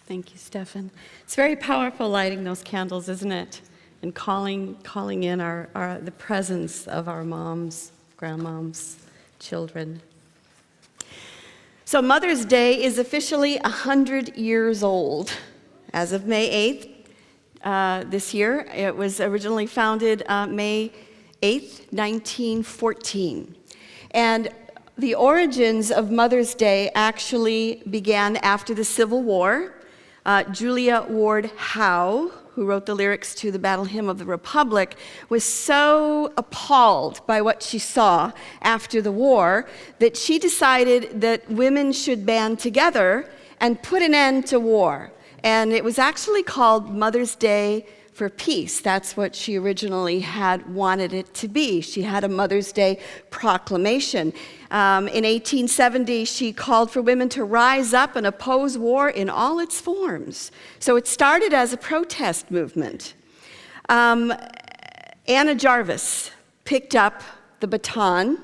Thank you, Stefan. It's very powerful lighting those candles, isn't it? And calling in the presence of our moms, grandmoms, children. So Mother's Day is officially 100 years old. As of May 8th this year, it was originally founded May 8th, 1914. And the origins of Mother's Day actually began after the Civil War. Julia Ward Howe, who wrote the lyrics to the Battle Hymn of the Republic, was so appalled by what she saw after the war that she decided that women should band together and put an end to war. And it was actually called Mother's Day for Peace. That's what she originally had wanted it to be. She had a Mother's Day proclamation. In 1870, she called for women to rise up and oppose war in all its forms. So it started as a protest movement. Anna Jarvis picked up the baton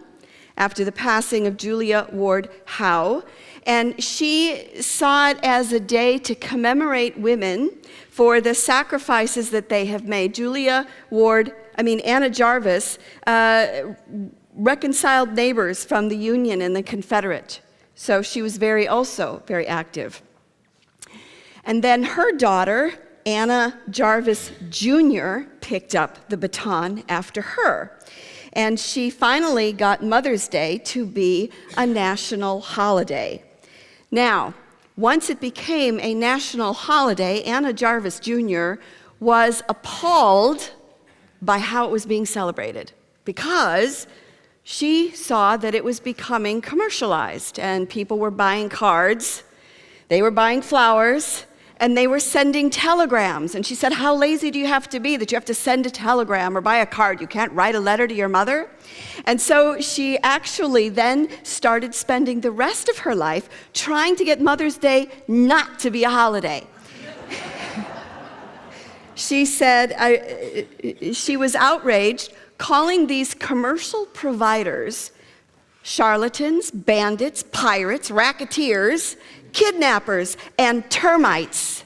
after the passing of Julia Ward Howe, and she saw it as a day to commemorate women for the sacrifices that they have made. Anna Jarvis reconciled neighbors from the Union and the Confederate. So she was also very active. And then her daughter, Anna Jarvis Jr., picked up the baton after her. And she finally got Mother's Day to be a national holiday. Now, once it became a national holiday, Anna Jarvis Jr. was appalled by how it was being celebrated, because she saw that it was becoming commercialized, and people were buying cards, they were buying flowers, and they were sending telegrams. And she said, how lazy do you have to be that you have to send a telegram or buy a card? You can't write a letter to your mother? And so she actually then started spending the rest of her life trying to get Mother's Day not to be a holiday. She said she was outraged, calling these commercial providers charlatans, bandits, pirates, racketeers, kidnappers, and termites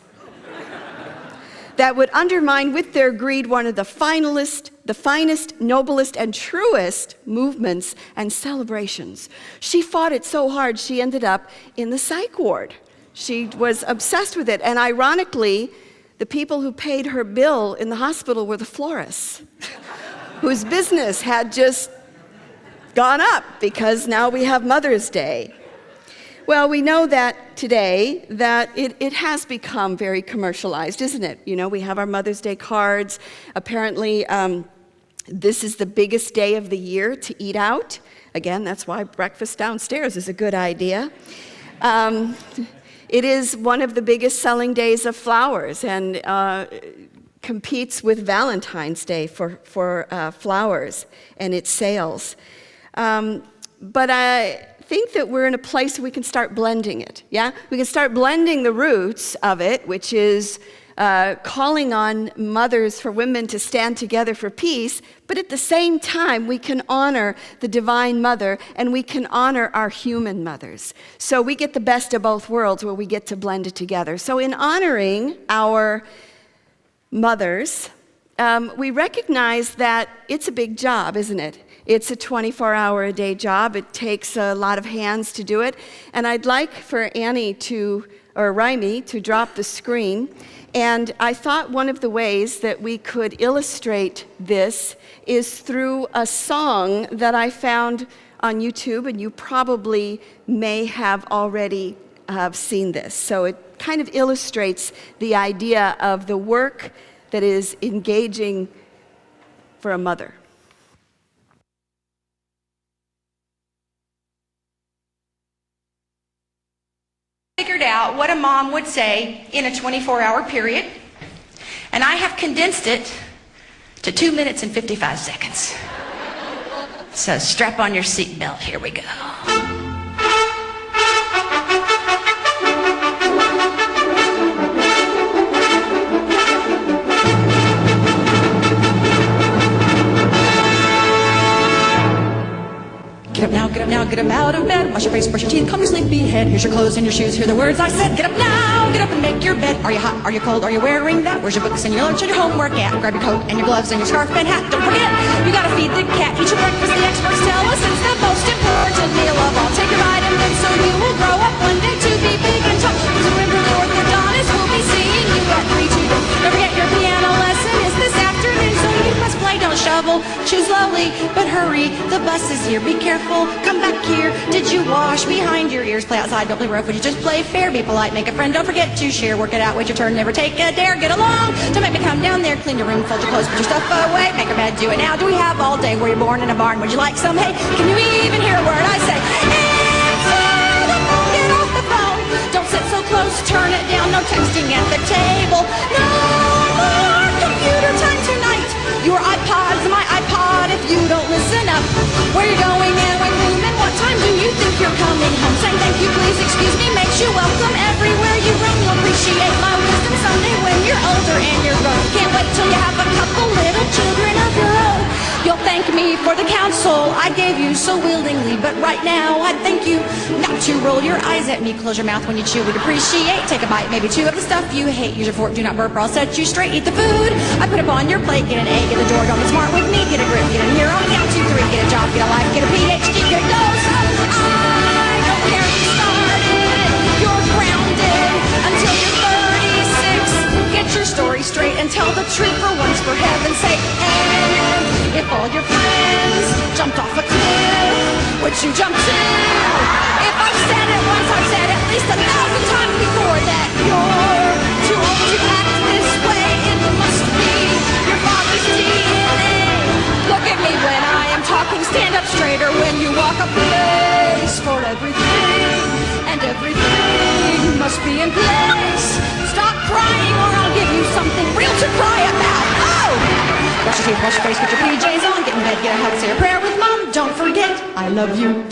that would undermine with their greed one of the finest, noblest, and truest movements and celebrations. She fought it so hard, she ended up in the psych ward. She was obsessed with it, and ironically, the people who paid her bill in the hospital were the florists, whose business had just gone up because now we have Mother's Day. Well, we know that today that it has become very commercialized, isn't it? You know, we have our Mother's Day cards. Apparently, this is the biggest day of the year to eat out. Again, that's why breakfast downstairs is a good idea. It is one of the biggest selling days of flowers, and competes with Valentine's Day for flowers and its sales. But I think that we're in a place where we can start blending it, yeah? We can start blending the roots of it, which is calling on mothers, for women to stand together for peace, but at the same time, we can honor the Divine Mother, and we can honor our human mothers. So we get the best of both worlds, where we get to blend it together. So in honoring our mothers, we recognize that it's a big job, isn't it? It's a 24-hour-a-day job. It takes a lot of hands to do it. And I'd like for Raimi to drop the screen. And I thought one of the ways that we could illustrate this is through a song that I found on YouTube, and you probably may have already seen this. So it kind of illustrates the idea of the work that is engaging for a mother. Figured out what a mom would say in a 24-hour period, and I have condensed it to 2 minutes and 55 seconds. So strap on your seatbelt, here we go. Get up now, get up now, now, get up out of bed. Wash your face, brush your teeth, comb your sleepy head. Here's your clothes and your shoes, hear the words I said. Get up now, get up and make your bed. Are you hot, are you cold, are you wearing that? Where's your books and your lunch and your homework at? Grab your coat and your gloves and your scarf and hat. Don't forget, you gotta feed the cat. Eat your breakfast, the experts tell us it's the most important meal of all. Take your vitamins so you will grow up one day to be big and tall. Remember the orthodontist will be seeing you at 3 2. Don't forget your piano lesson is this afternoon, so you must play, don't shovel. Choose slowly, but hurry, the bus is here. Be careful, come back here. Did you wash behind your ears? Play outside, don't play rough. Would you just play fair? Be polite, make a friend, don't forget to share. Work it out, wait your turn, never take a dare. Get along, don't make me come down there. Clean your room, fold your clothes, put your stuff away. Make a bed, do it now. Do we have all day? Were you born in a barn? Would you like some hay? Can you even hear a word I say? Answer the phone, get off the phone. Don't sit so close, turn it down. No texting at the table. No more computer time tonight. Your iPod's my iPod if you don't listen up. Where you going and when, whom, and what time do you think you're coming home? Saying thank you, please, excuse me, makes you welcome everywhere you roam. You'll appreciate my wisdom someday when you're older and you're grown. Can't wait till you have a couple little children of your own. You'll thank me for the counsel I gave you so willingly, but right now I'd thank you not to roll your eyes at me. Close your mouth when you chew, we'd appreciate. Take a bite, maybe two of the stuff you hate. Use your fork, do not burp, or I'll set you straight. Eat the food I put up on your plate. Get an A, get a door, don't be smart with me. Get a grip, get in here on count 2, 3. Get a job, get a life, get a PhD, get a dose. I don't care if you started, you're grounded until you're 36. Get your story straight and tell the truth for once, for heaven's sake. And if all your friends jumped off a cliff, would you jump too? If I've said it once, I've said at least 1,000 times before that you're too old to act this way. It must be your father's DNA. Look at me when I am talking, stand up straighter when you walk a place. For everything and everything must be in place. Stop crying or I'll give you something real to cry about. Oh! Brush your teeth, wash your face, put your PJs on, get in bed, get a hug, say a prayer with mom. Don't forget, I love you.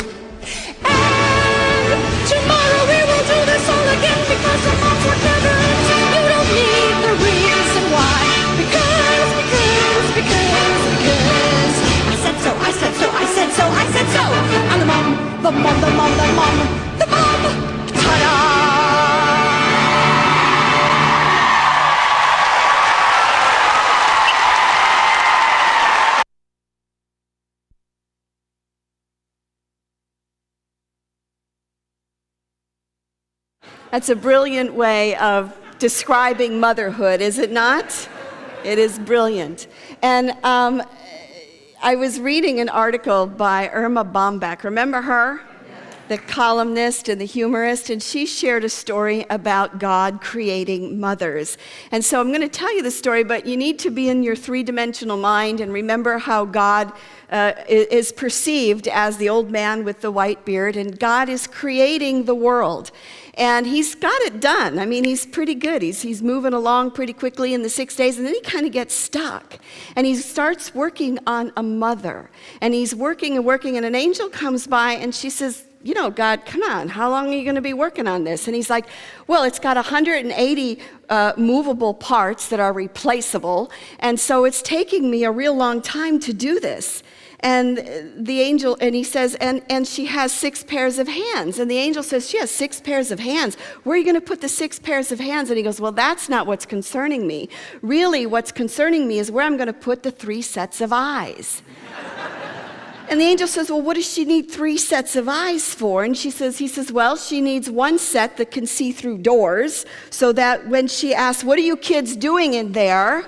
And tomorrow we will do this all again because the moms were never ends. You don't need the reason why. Because I said so, I said so, I said so, I said so. I'm the mom, the mom, the mom, the mom, the mom. Ta-da! That's a brilliant way of describing motherhood, is it not? It is brilliant. And I was reading an article by Irma Bombeck. Remember her? The columnist and the humorist, and she shared a story about God creating mothers. And so I'm going to tell you the story, but you need to be in your three-dimensional mind and remember how God is perceived as the old man with the white beard, and God is creating the world. And he's got it done. I mean, he's pretty good. He's moving along pretty quickly in the 6 days, and then he kind of gets stuck. And he starts working on a mother. And he's working and working, and an angel comes by, and she says, you know, God, come on, how long are you going to be working on this? And he's like, well, it's got 180 movable parts that are replaceable, and so it's taking me a real long time to do this. And the angel, and he says, and she has 6 pairs of hands. And the angel says, she has 6 pairs of hands. Where are you going to put the 6 pairs of hands? And he goes, well, that's not what's concerning me. Really, what's concerning me is where I'm going to put the 3 sets of eyes. And the angel says, well, what does she need 3 sets of eyes for? And he says, well, she needs 1 set that can see through doors, so that when she asks, what are you kids doing in there?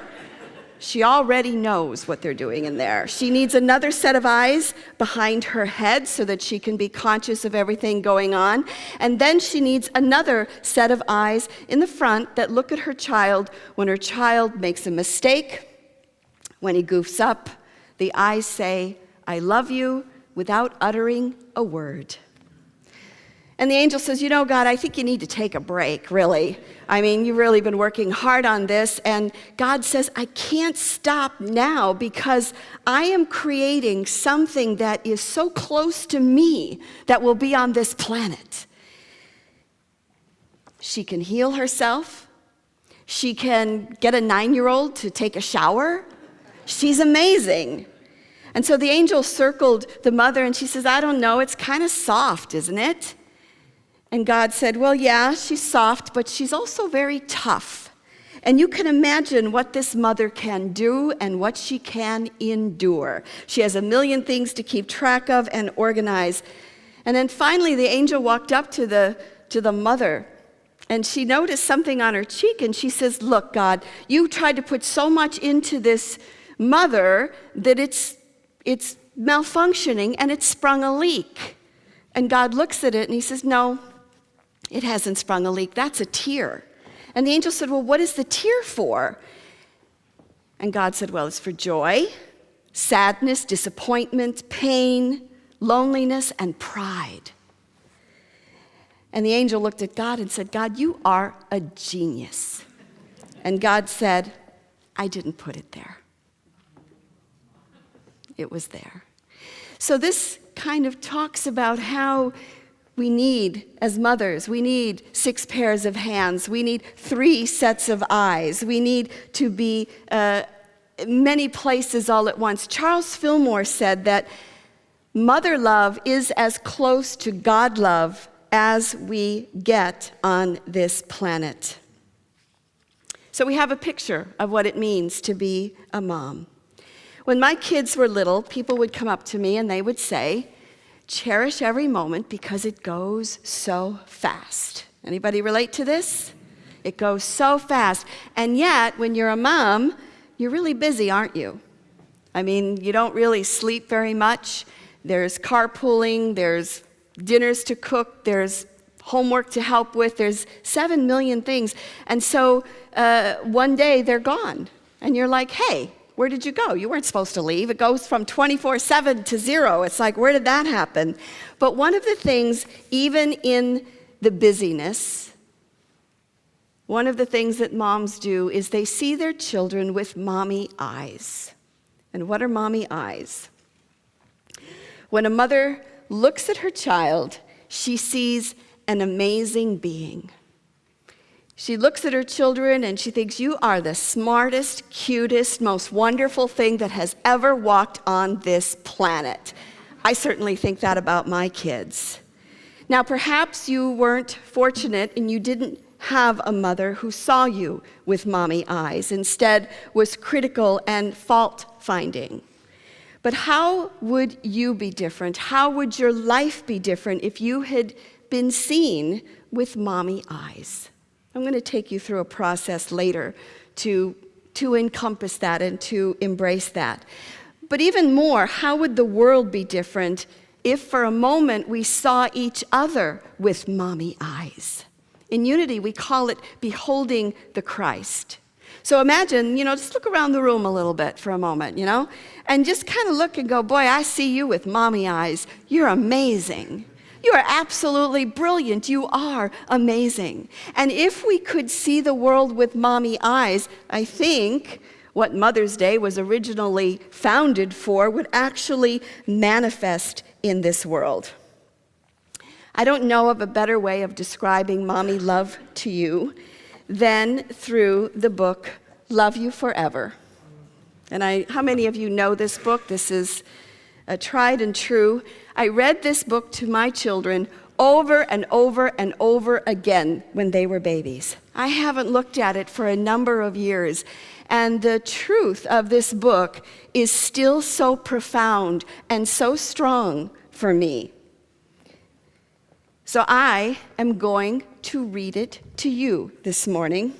She already knows what they're doing in there. She needs another set of eyes behind her head so that she can be conscious of everything going on. And then she needs another set of eyes in the front that look at her child when her child makes a mistake, when he goofs up. The eyes say, I love you, without uttering a word. And the angel says, you know, God, I think you need to take a break, really. I mean, you've really been working hard on this. And God says, I can't stop now because I am creating something that is so close to me that will be on this planet. She can heal herself. She can get a 9-year-old to take a shower. She's amazing. And so the angel circled the mother, and she says, I don't know, it's kind of soft, isn't it? And God said, well, yeah, she's soft, but she's also very tough. And you can imagine what this mother can do and what she can endure. She has a million things to keep track of and organize. And then finally, the angel walked up to the mother, and she noticed something on her cheek, and she says, look, God, you tried to put so much into this mother that it's malfunctioning and it's sprung a leak. And God looks at it and he says, no, it hasn't sprung a leak. That's a tear. And the angel said, well, what is the tear for? And God said, well, it's for joy, sadness, disappointment, pain, loneliness, and pride. And the angel looked at God and said, God, you are a genius. And God said, I didn't put it there. It was there. So this kind of talks about how we need, as mothers, we need 6 pairs of hands. We need 3 sets of eyes. We need to be many places all at once. Charles Fillmore said that mother love is as close to God love as we get on this planet. So we have a picture of what it means to be a mom. When my kids were little, people would come up to me and they would say, cherish every moment because it goes so fast. Anybody relate to this? It goes so fast. And yet, when you're a mom, you're really busy, aren't you? I mean, you don't really sleep very much. There's carpooling, there's dinners to cook, there's homework to help with, there's 7 million things. And so one day they're gone. And you're like, hey, where did you go? You weren't supposed to leave. It goes from 24/7 to 0. It's like, where did that happen? But one of the things, even in the busyness, one of the things that moms do is they see their children with mommy eyes. And what are mommy eyes? When a mother looks at her child, she sees an amazing being. She looks at her children and she thinks, you are the smartest, cutest, most wonderful thing that has ever walked on this planet. I certainly think that about my kids. Now, perhaps you weren't fortunate and you didn't have a mother who saw you with mommy eyes, instead was critical and fault-finding. But how would you be different? How would your life be different if you had been seen with mommy eyes? I'm going to take you through a process later to encompass that and to embrace that. But even more, how would the world be different if for a moment we saw each other with mommy eyes? In Unity, we call it beholding the Christ. So imagine, just look around the room a little bit for a moment, and just kind of look and go, boy, I see you with mommy eyes. You're amazing. You are absolutely brilliant. You are amazing. And if we could see the world with mommy eyes, I think what Mother's Day was originally founded for would actually manifest in this world. I don't know of a better way of describing mommy love to you than through the book Love You Forever. And how many of you know this book? This is a tried and true. I read this book to my children over and over and over again when they were babies. I haven't looked at it for a number of years. And the truth of this book is still so profound and so strong for me. So I am going to read it to you this morning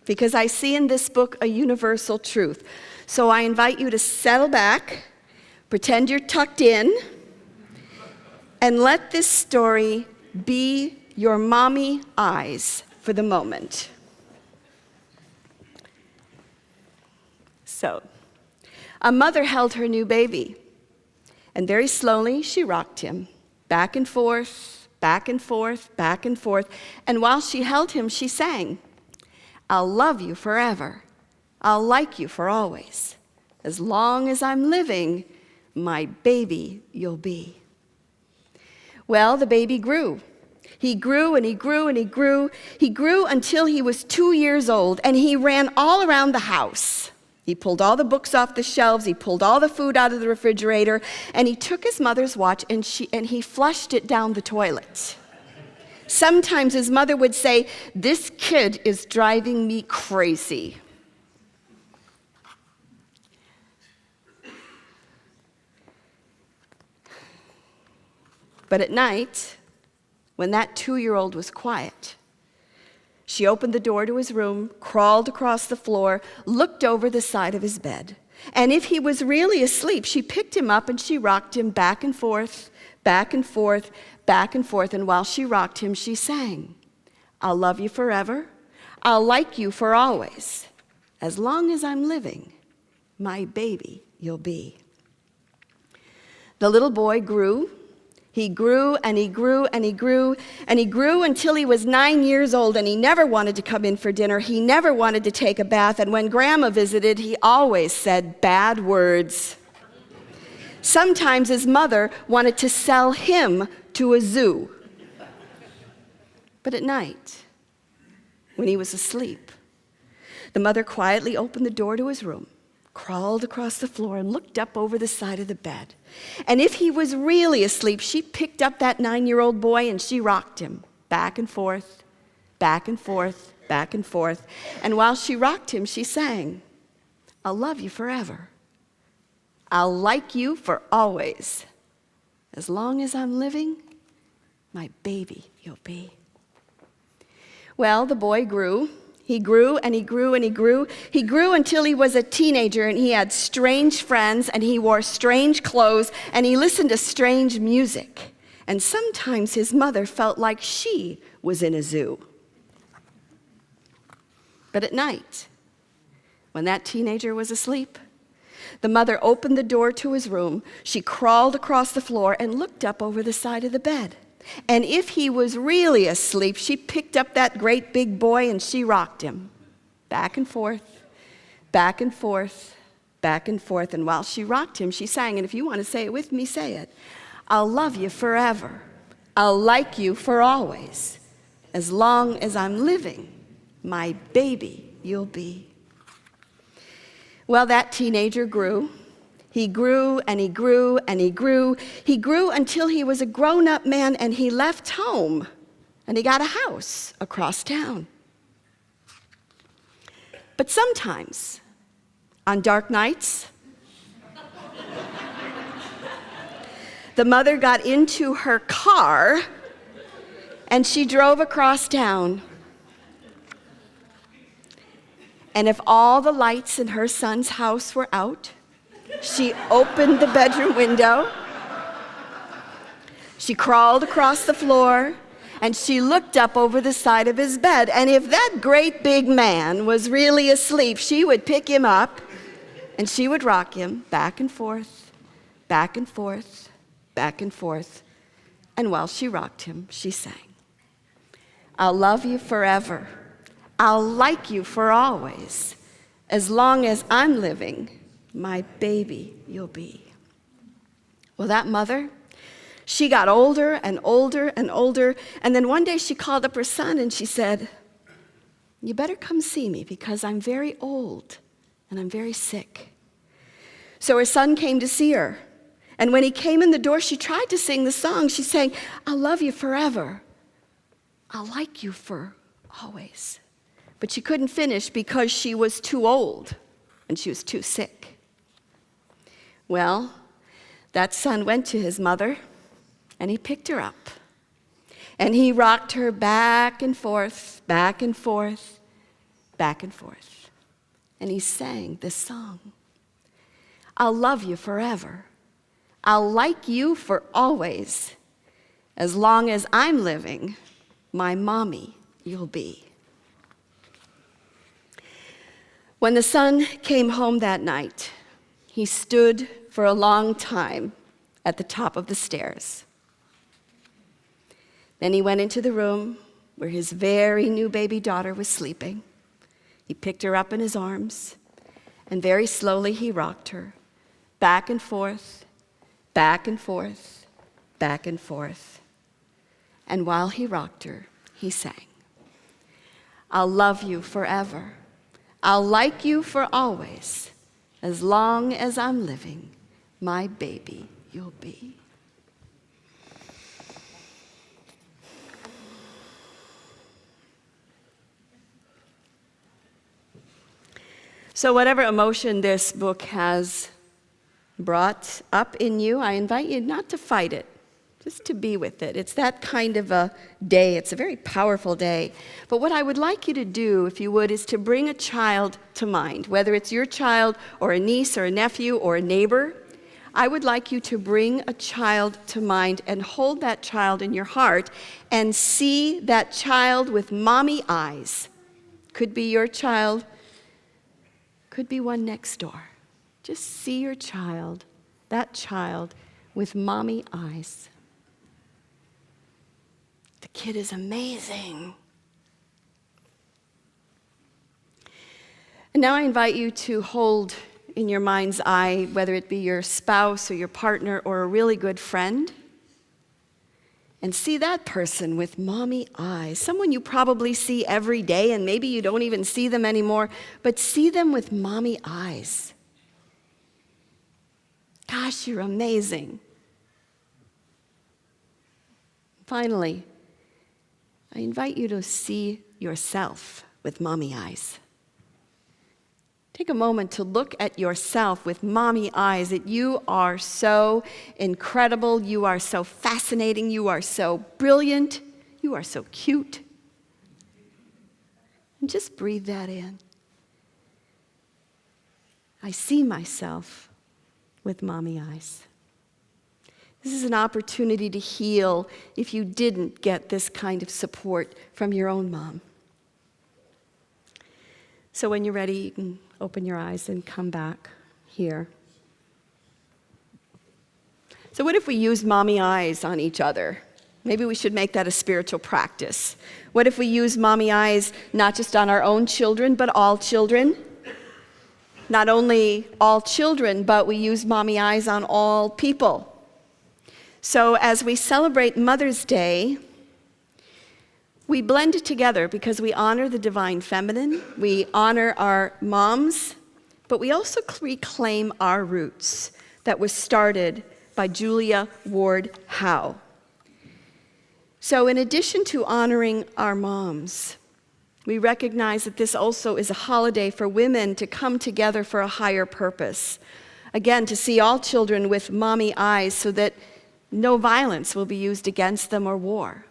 because I see in this book a universal truth. So I invite you to settle back, pretend you're tucked in, and let this story be your mommy eyes for the moment. So, a mother held her new baby, and very slowly she rocked him, back and forth, back and forth, back and forth, and while she held him, she sang, I'll love you forever. I'll like you for always. As long as I'm living, my baby you'll be. Well, the baby grew. He grew and he grew and he grew. He grew until he was 2 years old, and he ran all around the house. He pulled all the books off the shelves, he pulled all the food out of the refrigerator, and he took his mother's watch and he flushed it down the toilet. Sometimes his mother would say, "This kid is driving me crazy." But at night, when that 2-year-old was quiet, she opened the door to his room, crawled across the floor, looked over the side of his bed. And if he was really asleep, she picked him up and she rocked him back and forth, back and forth, back and forth. And while she rocked him, she sang, "I'll love you forever. I'll like you for always. As long as I'm living, my baby you'll be." The little boy grew. He grew and he grew and he grew and he grew until he was 9 years old, and he never wanted to come in for dinner. He never wanted to take a bath, and when Grandma visited, he always said bad words. Sometimes his mother wanted to sell him to a zoo. But at night, when he was asleep, the mother quietly opened the door to his room, crawled across the floor, and looked up over the side of the bed. And if he was really asleep, she picked up that 9-year-old boy and she rocked him back and forth, back and forth, back and forth. And while she rocked him, she sang, "I'll love you forever. I'll like you for always. As long as I'm living, my baby you'll be." Well, the boy grew. He grew and he grew and he grew. He grew until he was a teenager, and he had strange friends, and he wore strange clothes, and he listened to strange music. And sometimes his mother felt like she was in a zoo. But at night, when that teenager was asleep, the mother opened the door to his room. She crawled across the floor and looked up over the side of the bed. And if he was really asleep, she picked up that great big boy and she rocked him back and forth, back and forth, back and forth. And while she rocked him, she sang, and if you want to say it with me, say it. "I'll love you forever. I'll like you for always. As long as I'm living, my baby you'll be." Well, that teenager grew. He grew and he grew and he grew. He grew until he was a grown-up man, and he left home and he got a house across town. But sometimes, on dark nights, the mother got into her car and she drove across town. And if all the lights in her son's house were out, she opened the bedroom window, she crawled across the floor, and she looked up over the side of his bed. And if that great big man was really asleep, she would pick him up and she would rock him back and forth, back and forth, back and forth. And while she rocked him, she sang, "I'll love you forever. I'll like you for always. As long as I'm living, my baby you'll be." Well, that mother, she got older and older and older, and then one day she called up her son and she said, "You better come see me because I'm very old and I'm very sick." So her son came to see her, and when he came in the door, she tried to sing the song. She sang, "I'll love you forever. I'll like you for always." But she couldn't finish because she was too old and she was too sick. Well, that son went to his mother and he picked her up and he rocked her back and forth, back and forth, back and forth. And he sang this song, "I'll love you forever. I'll like you for always. As long as I'm living, my mommy you'll be." When the son came home that night, he stood for a long time at the top of the stairs. Then he went into the room where his very new baby daughter was sleeping. He picked her up in his arms, and very slowly he rocked her back and forth, back and forth, back and forth. And while he rocked her, he sang, "I'll love you forever. I'll like you for always. As long as I'm living, my baby you'll be. So whatever emotion this book has brought up in you, I invite you not to fight it, just to be with it. It's that kind of a day. It's a very powerful day. But what I would like you to do, if you would, is to bring a child to mind, whether it's your child or a niece or a nephew or a neighbor. I would like you to bring a child to mind and hold that child in your heart and see that child with mommy eyes. Could be your child, could be one next door. Just see your child, that child with mommy eyes. The kid is amazing. And now I invite you to hold in your mind's eye, whether it be your spouse or your partner or a really good friend, and see that person with mommy eyes, someone you probably see every day and maybe you don't even see them anymore, but see them with mommy eyes. Gosh, you're amazing. Finally, I invite you to see yourself with mommy eyes. Take a moment to look at yourself with mommy eyes, that you are so incredible, you are so fascinating, you are so brilliant, you are so cute. And just breathe that in. I see myself with mommy eyes. This is an opportunity to heal if you didn't get this kind of support from your own mom. So when you're ready, you can open your eyes and come back here. So what if we use mommy eyes on each other? Maybe we should make that a spiritual practice. What if we use mommy eyes not just on our own children, but all children? Not only all children, but we use mommy eyes on all people. So as we celebrate Mother's Day, we blend it together because we honor the divine feminine, we honor our moms, but we also reclaim our roots that was started by Julia Ward Howe. So in addition to honoring our moms, we recognize that this also is a holiday for women to come together for a higher purpose. Again, to see all children with mommy eyes so that no violence will be used against them or war.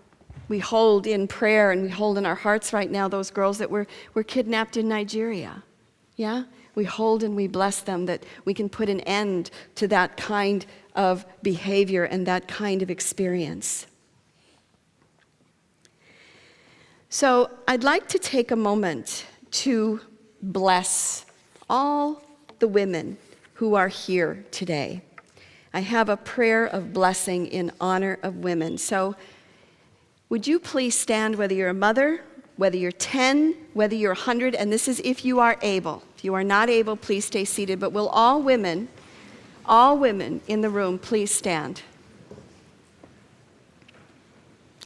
We hold in prayer and we hold in our hearts right now those girls that were kidnapped in Nigeria. Yeah? We hold and we bless them that we can put an end to that kind of behavior and that kind of experience. So I'd like to take a moment to bless all the women who are here today. I have a prayer of blessing in honor of women. So would you please stand, whether you're a mother, whether you're 10, whether you're 100, and this is if you are able. If you are not able, please stay seated, but will all women in the room, please stand.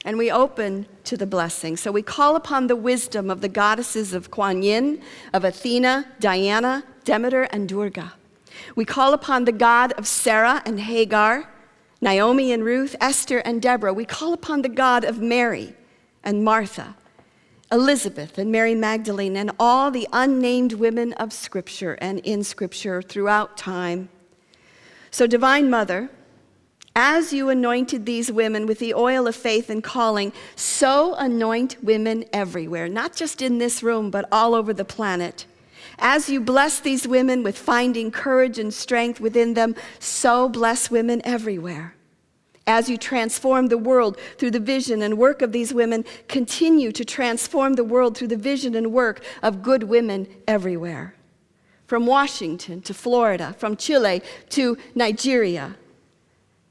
And we open to the blessing. So we call upon the wisdom of the goddesses of Kuan Yin, of Athena, Diana, Demeter, and Durga. We call upon the God of Sarah and Hagar, Naomi and Ruth, Esther and Deborah. We call upon the God of Mary and Martha, Elizabeth and Mary Magdalene, and all the unnamed women of Scripture and in Scripture throughout time. So, Divine Mother, as you anointed these women with the oil of faith and calling, so anoint women everywhere, not just in this room, but all over the planet. As you bless these women with finding courage and strength within them, so bless women everywhere. As you transform the world through the vision and work of these women, continue to transform the world through the vision and work of good women everywhere. From Washington to Florida, from Chile to Nigeria,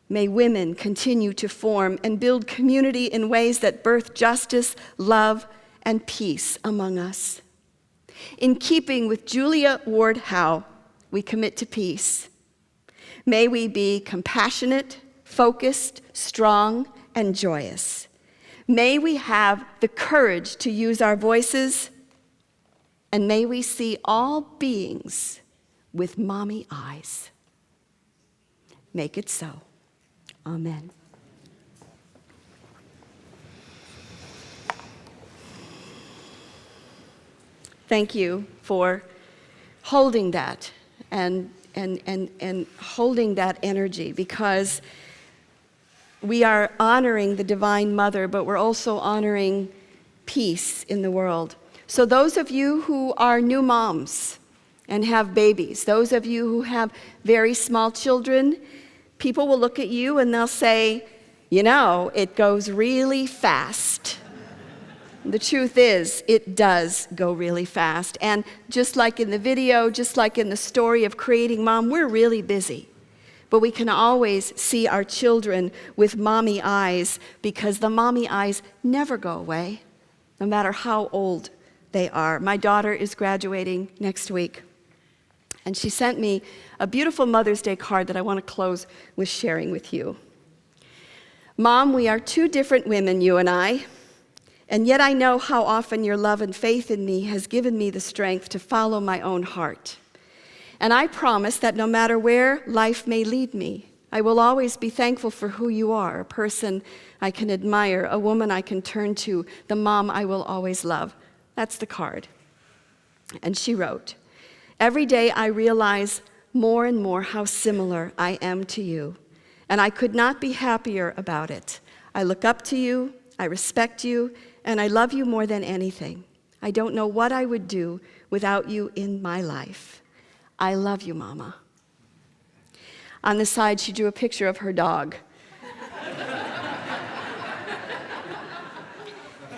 may women continue to form and build community in ways that birth justice, love, and peace among us. In keeping with Julia Ward Howe, we commit to peace. May we be compassionate, focused, strong, and joyous. May we have the courage to use our voices, and may we see all beings with mommy eyes. Make it so. Amen. Thank you for holding that and holding that energy, because we are honoring the Divine Mother, but we're also honoring peace in the world. So those of you who are new moms and have babies, those of you who have very small children, people will look at you and they'll say, you know, it goes really fast. The truth is, it does go really fast. And just like in the video, just like in the story of Creating Mom, we're really busy. But we can always see our children with mommy eyes, because the mommy eyes never go away, no matter how old they are. My daughter is graduating next week, and she sent me a beautiful Mother's Day card that I want to close with sharing with you. Mom, we are two different women, you and I. And yet I know how often your love and faith in me has given me the strength to follow my own heart. And I promise that no matter where life may lead me, I will always be thankful for who you are, a person I can admire, a woman I can turn to, the mom I will always love. That's the card. And she wrote, every day I realize more and more how similar I am to you, and I could not be happier about it. I look up to you, I respect you, and I love you more than anything. I don't know what I would do without you in my life. I love you, Mama. On the side, she drew a picture of her dog.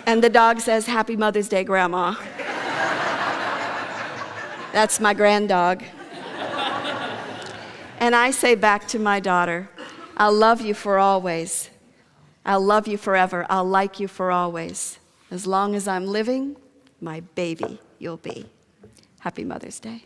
And the dog says, Happy Mother's Day, Grandma. That's my granddog. And I say back to my daughter, I'll love you for always. I'll love you forever. I'll like you for always. As long as I'm living, my baby you'll be. Happy Mother's Day.